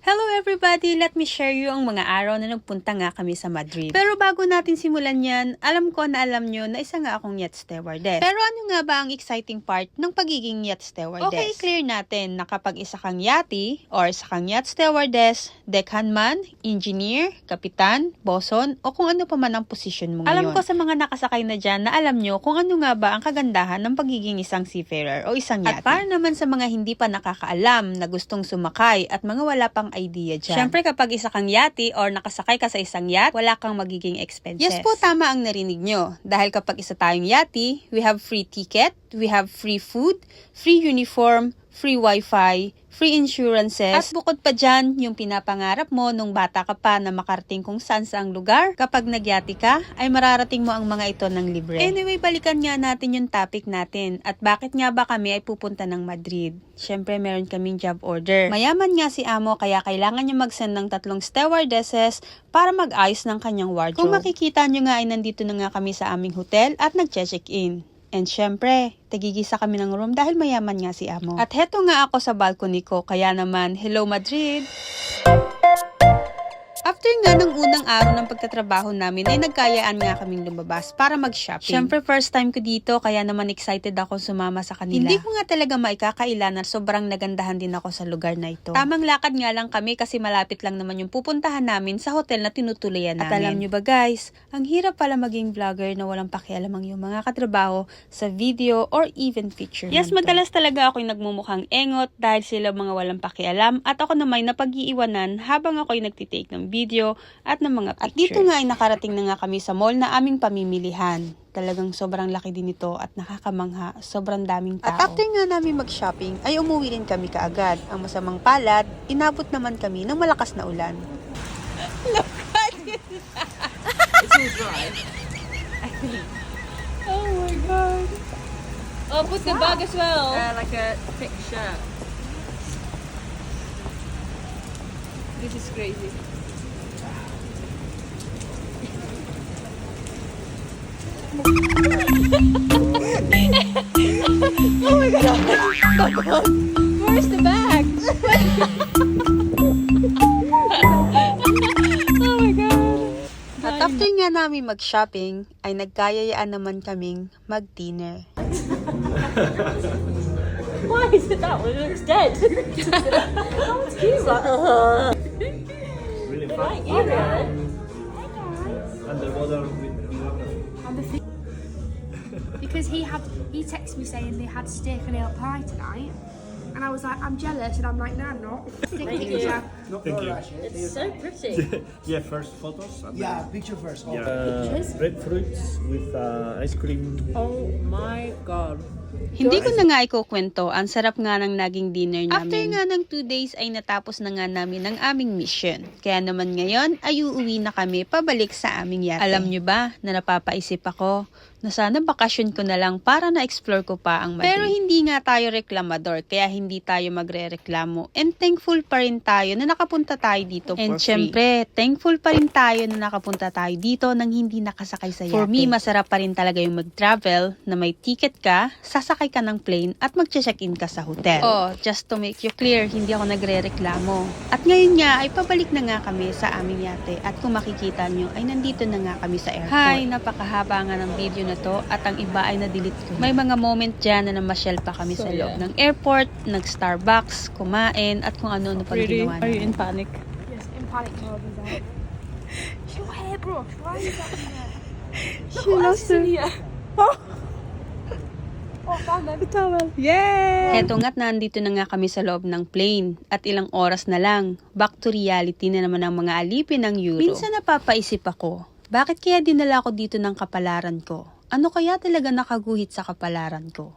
Hello everybody! Let me share you ang mga araw na nagpunta nga kami sa Madrid. Pero bago natin simulan yan, alam ko na alam nyo na isa nga akong yacht stewardess. Pero ano nga ba ang exciting part ng pagiging yacht stewardess? Okay, clear natin na kapag isa kang yachty or isa kang yacht stewardess, deckhandman, engineer, kapitan, boson, o kung ano pa man ang posisyon mo ngayon. Alam ko sa mga nakasakay na dyan na alam nyo kung ano nga ba ang kagandahan ng pagiging isang seafarer o isang yachty. At para naman sa mga hindi pa nakakaalam na gustong sumakay at mga wala pang idea dyan. Siyempre kapag isa kang yachty or nakasakay ka sa isang yacht, wala kang magiging expenses. Yes po, tama ang narinig nyo. Dahil kapag isa tayong yachty, we have free ticket, we have free food, free uniform, free wifi, free insurances, at bukod pa dyan, yung pinapangarap mo nung bata ka pa na makarating kung saan saang lugar, kapag nagyati ka, ay mararating mo ang mga ito ng libre. Anyway, balikan nga natin yung topic natin, at bakit nga ba kami ay pupunta ng Madrid? Siyempre, meron kaming job order. Mayaman nga si Amo, kaya kailangan niya mag-send ng 3 stewardesses para mag-ayos ng kanyang wardrobe. Kung makikita nyo nga ay nandito na nga kami sa aming hotel at nag-check-in. And syempre, tagigisa kami ng room dahil mayaman nga si Amo. At heto nga ako sa balcony ko, kaya naman, hello Madrid! After nga ng unang araw ng pagtatrabaho namin ay nagkayaan nga kaming lumabas para mag-shopping. Siyempre first time ko dito kaya naman excited ako sumama sa kanila. Hindi ko nga talaga maikakaila na sobrang nagandahan din ako sa lugar na ito. Tamang lakad nga lang kami kasi malapit lang naman yung pupuntahan namin sa hotel na tinutuloyan namin. At alam nyo ba guys, ang hirap pala maging vlogger na walang pakialam ang yung mga katrabaho sa video or even picture. Yes, madalas talaga ako yung nagmumukhang engot dahil sila mga walang pakialam at ako naman napag-iiwanan habang ako'y nagtitake ng video at ng mga picture. At dito nga ay nakarating na nga kami sa mall na aming pamimilihan. Talagang sobrang laki din ito at nakakamangha. Sobrang daming tao. At after nga namin mag-shopping, ay umuwi rin kami kaagad. Ang masamang palad, inabot naman kami ng malakas na ulan. Look at it! It's all dry. Oh my God! Oh, put the bag as well. Like a thick shirt. This is crazy. Oh my God! Where's the bag? Oh my God! At after nga namin mag-shopping, ay nagkayayaan naman kaming mag-dinner. Why is it that one? It looks dead. Oh, it's cute. Really They fun. like you, man. Underwater with Because he texted me saying they had steak and ale pie tonight, and I was like, I'm jealous, and I'm like, no, I'm not. Take a Thank picture. No, thank you. It's so pretty. Yeah, first photos. And Yeah, picture first. then, red fruits with ice cream. Oh my God. Hindi ko na nga ikukwento, ang sarap nga ng naging dinner namin. After nga ng 2 days ay natapos na nga namin ang aming mission. Kaya naman ngayon ay uuwi na kami pabalik sa aming yate. Alam nyo ba na napapaisip ako na sana bakasyon ko na lang para na-explore ko pa ang Madrid. Pero hindi nga tayo reklamador, kaya hindi tayo magre-reklamo. And thankful pa rin tayo na nakapunta tayo dito for free. And syempre, thankful pa rin tayo na nakapunta tayo dito nang hindi nakasakay sa yate. For me, masarap pa rin talaga yung mag-travel na may ticket ka, sasakay ka ng plane at mag-check-in ka sa hotel. Oh, just to make you clear, hindi ako nagre-reklamo. At ngayon nga, ay pabalik na nga kami sa aming yate. At kung makikita nyo, ay nandito na nga kami sa airport. Hi, napakahaba nga ng video na to at ang iba ay na-delete ko. May mga moment dyan na namasyal pa kami sa loob ng airport, nag-Starbucks, kumain, at kung ano-ano pang ginawa namin. Are you in panic? Yes, in panic mode with that. Your hairbrush, why is that in there? She lost her. Oh, found them. Yay! Heto nga't nandito na nga kami sa loob ng plane at ilang oras na lang, back to reality na naman ang mga alipin ng Euro. Minsan napapaisip ako, bakit kaya dinala ko dito ng kapalaran ko? Ano kaya talaga nakaguhit sa kapalaran ko?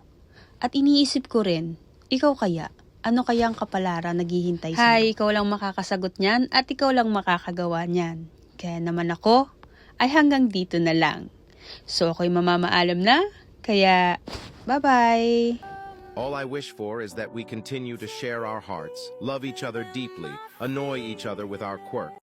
At iniisip ko rin, ikaw kaya? Ano kaya ang kapalaran naghihintay sa'yo? Hay, ikaw lang makakasagot niyan at ikaw lang makakagawa niyan. Kaya naman ako, ay hanggang dito na lang. So ako'y mamamaalam na, kaya bye-bye! All I wish for is that we continue to share our hearts, love each other deeply, annoy each other with our quirks.